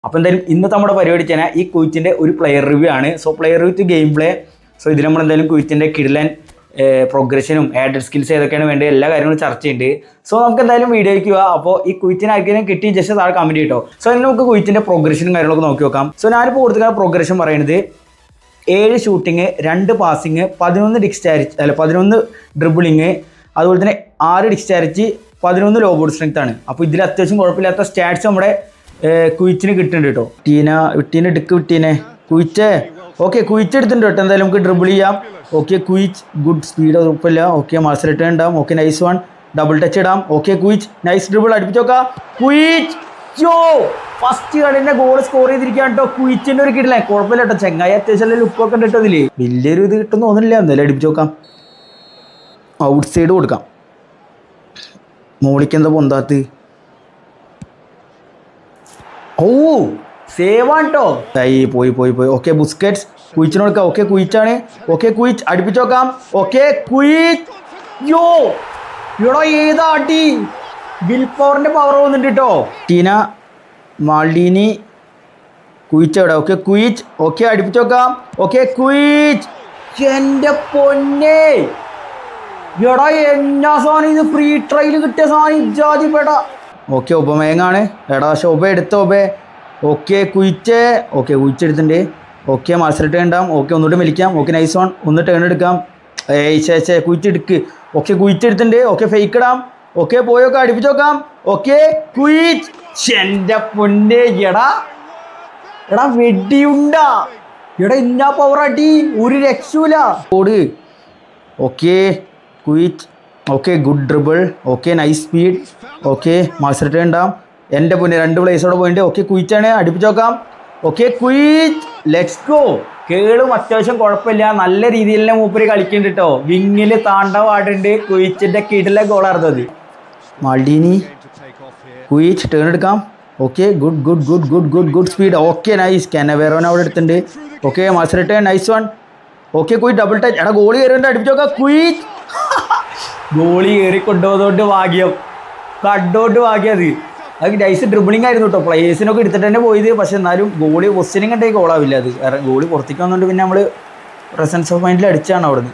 അപ്പോൾ എന്തായാലും ഇന്നത്തെ നമ്മുടെ പരിപാടി ചെയ്യാൻ ഈ ക്വിറ്റിൻ്റെ ഒരു പ്ലെയർ റിവ്യൂ ആണ്. So player review to game play. So ഇതിൽ നമ്മൾ എന്തായാലും ക്വിറ്റിൻ്റെ കിഡ്ലൻ പ്രോഗ്രഷനും ആഡഡ് സ്കിൽസ് ഏതൊക്കെയാണ് വേണ്ടത് എല്ലാ കാര്യങ്ങളും ചർച്ച ചെയ്യുന്നുണ്ട്. സോ നമുക്ക് എന്തായാലും വീഡിയോയ്ക്ക് പോവാം. അപ്പോൾ ഈ ക്വിറ്റിന് ആർക്കെങ്കിലും കിട്ടി ജസ്റ്റ് താഴെ കമൻറ്റ് ചെയ്യട്ടോ. സോ അതിന് നമുക്ക് ക്വിറ്റിൻ്റെ പ്രോഗ്രഷനും കാര്യങ്ങളൊക്കെ നോക്കി നോക്കാം. സോ ഞാനിപ്പോൾ കൊടുത്തിരിക്കുന്ന പ്രോഗ്രഷൻ പറയുന്നത് 7 ഷൂട്ടിങ്, 2 പാസിങ്, 11 ഡിസ്ചാർജ് 11 ഡ്രിബിളിങ്, അതുപോലെ തന്നെ 6 ഡിസ്ചാർജ്, 11 ലോ ബോർഡ് സ്ട്രെങ്ത് ആണ്. അപ്പോൾ ഇതിൽ അത്യാവശ്യം കുഴപ്പമില്ലാത്ത സ്റ്റാറ്റ്സ് നമ്മുടെ ക്വിറ്റിന് കിട്ടുന്നുണ്ട് കേട്ടോ. വിട്ടീനെ എടുക്ക് വിട്ടീനെ ക്വിറ്റ്. ഓക്കെ ക്വിറ്റ് എടുത്തിട്ടുണ്ട് കേട്ടോ. എന്തായാലും നമുക്ക് ഡ്രിബിൾ ചെയ്യാം. ഓക്കെ ക്വിറ്റ് ഗുഡ് സ്പീഡ് കുഴപ്പമില്ല. ഓക്കെ മാസ്റ്റർ റിട്ടേൺ ഉണ്ടാവും. Okay nice one double touch ഇടാം. ഓക്കെ ക്വിറ്റ് നൈസ് ഡ്രിബിൾ അടുപ്പിച്ച് നോക്കാം. ക്വിറ്റ് യോ ഫസ്റ്റ് കളിൻ്റെ ഗോൾ സ്കോർ ചെയ്തിരിക്കുകയാണ് കേട്ടോ. ക്വിറ്റിൻ്റെ ഒരു കിട്ടില്ല കുഴപ്പമില്ല കേട്ടോ. ചെങ്ങായി അത്യാവശ്യം ലുക്കൊക്കെ ഉണ്ട് കേട്ടോ. ഇതിൽ വലിയൊരു ഇത് കിട്ടുമെന്ന് തോന്നുന്നില്ല. എന്തായാലും അടുപ്പിച്ച് നോക്കാം. ഔട്ട് സൈഡ് കൊടുക്കാം. മോളിക്ക് എന്താ പൊന്താത്ത്? ഓ സേവാണ് കേട്ടോ. പോയി പോയി പോയി. ഓക്കെ ബുസ്കറ്റ്സ് കുയിച്ചിന് കൊടുക്കാം. ഓക്കെ കുയിച്ചാണ്. ഓക്കെ കുയിച്ച് അടുപ്പിച്ച് നോക്കാം. ഓക്കെ കുയിച്ച് യോ ഇവിടെ ഏതാ അടി വിൽ പവറിൻ്റെ പവർ പോകുന്നുണ്ട് കേട്ടോ. ടീന മാൾഡീനി കുയിച്ച് എവിടെ? ഓക്കെ കുയിച്ച്. ഓക്കെ അടുപ്പിച്ച് നോക്കാം. ഓക്കെ കുയിച്ച് എൻ്റെ പൊന്നെ എടാ എന്നാ സാധനം ഇത് ഫ്രീ ട്രയൽ കിട്ടിയ സാധനം ഇജാതി പേടാ. ഓക്കെ ഒബമേങ്ങാണ് എടാ. പക്ഷെ ഒബ എടുത്ത ഒബേ. ഓക്കെ കുയിച്ച്. ഓക്കെ കുയിച്ച് എടുത്തിട്ടുണ്ട്. ഓക്കെ മത്സരം ടേൺ ഉണ്ടാവും. ഓക്കെ ഒന്നുകൂടി വലിക്കാം. ഓക്കെ നൈസ് വൺ ഒന്ന് ടേൺ എടുക്കാം. ഏച്ചേ കുയിച്ച് എടുക്ക്. ഓക്കെ കുയിച്ച് എടുത്തിട്ടുണ്ട്. ഓക്കെ ഫേക്ക് ഇടാം. ഓക്കെ പോയൊക്കെ അടുപ്പിച്ച് നോക്കാം. ഓക്കെ കുയിച്ച് എൻ്റെ പൊന്നെ എടാ എടാ വെടിയുണ്ടാ എടാ ഇന്നാ പവർ അടി ഒരു രക്ഷൂല ഓട്. Okay quit. Okay good dribble. Okay nice speed. Okay മത്സരം റിട്ടേൺ ഉണ്ടാവും. എൻ്റെ പൊന്നെ 2 പ്ലേസോടെ പോയിട്ട്. ഓക്കെ ക്വിറ്റാണ് അടുപ്പിച്ച് നോക്കാം. ഓക്കെ ക്വിറ്റ് ലെറ്റ്സ് ഗോ. കേളും അത്യാവശ്യം കുഴപ്പമില്ല. നല്ല രീതിയിൽ തന്നെ മൂപ്പര് കളിക്കുന്നുണ്ട് കേട്ടോ. വിങ്ങിൽ താണ്ടവാടുണ്ട്. ക്വിറ്റിൻ്റെ കിടിലെ ഗോളായിരുന്നത്. മാൾഡീനി ക്വിറ്റ് ടേൺ എടുക്കാം. Okay good good good good good good speed. Okay nice കെനവേറോനെ അവിടെ എടുത്തിട്ടുണ്ട്. ഓക്കെ മത്സരം റിട്ടേൺ നൈസ് വൺ. ഓക്കെ ക്വിറ്റ് ഡബിൾ ടച്ച് എടാ ഗോളി കയറിയിട്ട് അടുപ്പിച്ച് നോക്കാം. ക്വിറ്റ് ഗോളി കയറി കൊണ്ടുപോകുന്നതുകൊണ്ട് ഭാഗ്യം കണ്ടോണ്ട് ഭാഗ്യം. അത് നൈസ് ഡ്രിബിളിംഗ് ആയിരുന്നു കേട്ടോ. പ്ലേയേഴ്സിനൊക്കെ എടുത്തിട്ട് തന്നെ പോയത്. പക്ഷെ എന്നാലും ഗോളി പൊസിഷനിങ് ഉണ്ടെങ്കിൽ ഗോളാവില്ല. അത് കാരണം ഗോളി പുറത്തേക്ക് വന്നുകൊണ്ട് പിന്നെ നമ്മൾ പ്രസൻസ് ഓഫ് മൈൻഡിൽ അടിച്ചാണ് അവിടുന്ന്.